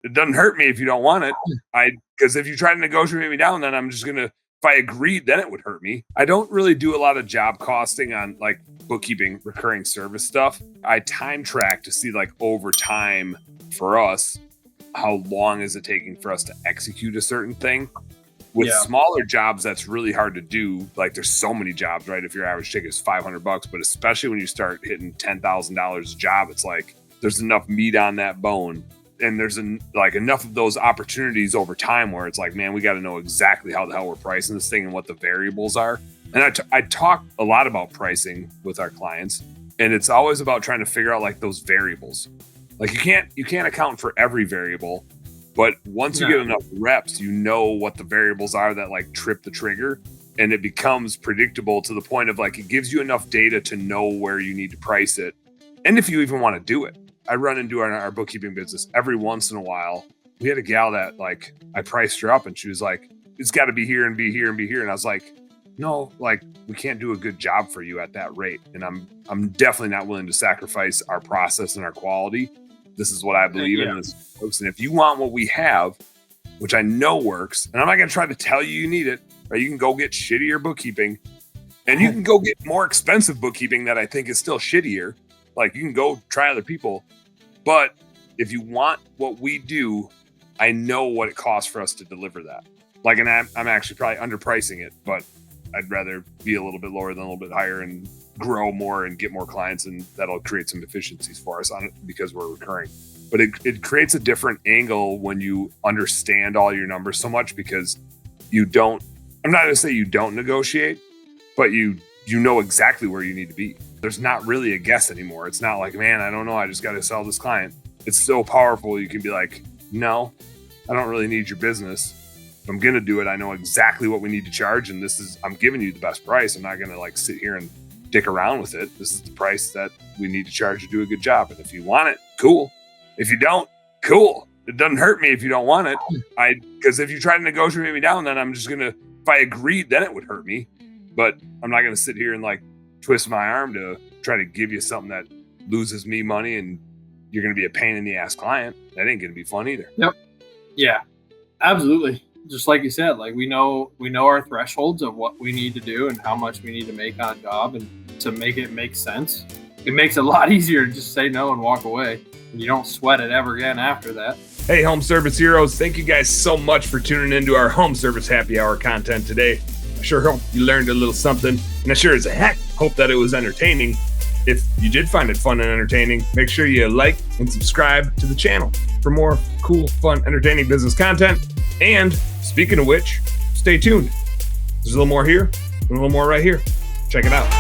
It doesn't hurt me if you don't want it. Because if you try to negotiate me down, then I'm just gonna. If I agreed, then it would hurt me. I don't really do a lot of job costing on like bookkeeping, recurring service stuff. I time track to see like over time for us, how long is it taking for us to execute a certain thing. With smaller jobs, that's really hard to do. Like there's so many jobs, right? If your average ticket is $500, but especially when you start hitting $10,000 a job, it's like there's enough meat on that bone. And there's enough of those opportunities over time where it's like, man, we got to know exactly how the hell we're pricing this thing and what the variables are. And I talk a lot about pricing with our clients, and it's always about trying to figure out like those variables. Like you can't account for every variable, but once you get enough reps, you know what the variables are that like trip the trigger, and it becomes predictable to the point of like it gives you enough data to know where you need to price it, and if you even want to do it. I run into our bookkeeping business every once in a while. We had a gal that like I priced her up and she was like, it's got to be here and be here and be here. And I was like, no, like we can't do a good job for you at that rate. And I'm definitely not willing to sacrifice our process and our quality. This is what I believe in this, folks. And if you want what we have, which I know works, and I'm not going to try to tell you need it, right? You can go get shittier bookkeeping, and you can go get more expensive bookkeeping that I think is still shittier. Like you can go try other people. But if you want what we do, I know what it costs for us to deliver that. Like, and I'm actually probably underpricing it, but I'd rather be a little bit lower than a little bit higher and grow more and get more clients, and that'll create some efficiencies for us on it because we're recurring. But it creates a different angle when you understand all your numbers so much, because I'm not going to say you don't negotiate, but you know exactly where you need to be. There's not really a guess anymore. It's not like, man, I don't know, I just got to sell this client. It's so powerful. You can be like, no, I don't really need your business. If I'm going to do it, I know exactly what we need to charge. And I'm giving you the best price. I'm not going to like sit here and dick around with it. This is the price that we need to charge to do a good job. And if you want it, cool. If you don't, cool. It doesn't hurt me if you don't want it. Because if you try to negotiate me down, then I'm just going to, if I agreed, then it would hurt me. But I'm not going to sit here and like twist my arm to try to give you something that loses me money and you're going to be a pain in the ass client. That ain't going to be fun either. Yep. Yeah, absolutely. Just like you said, like we know our thresholds of what we need to do and how much we need to make on a job, and to make it make sense. It makes it a lot easier to just say no and walk away. And you don't sweat it ever again after that. Hey, home service heroes. Thank you guys so much for tuning into our home service happy hour content today. I sure hope you learned a little something, and I sure as a heck hope that it was entertaining. If you did find it fun and entertaining, make sure you like and subscribe to the channel for more cool, fun, entertaining business content. And speaking of which, stay tuned. There's a little more here and a little more right here. Check it out.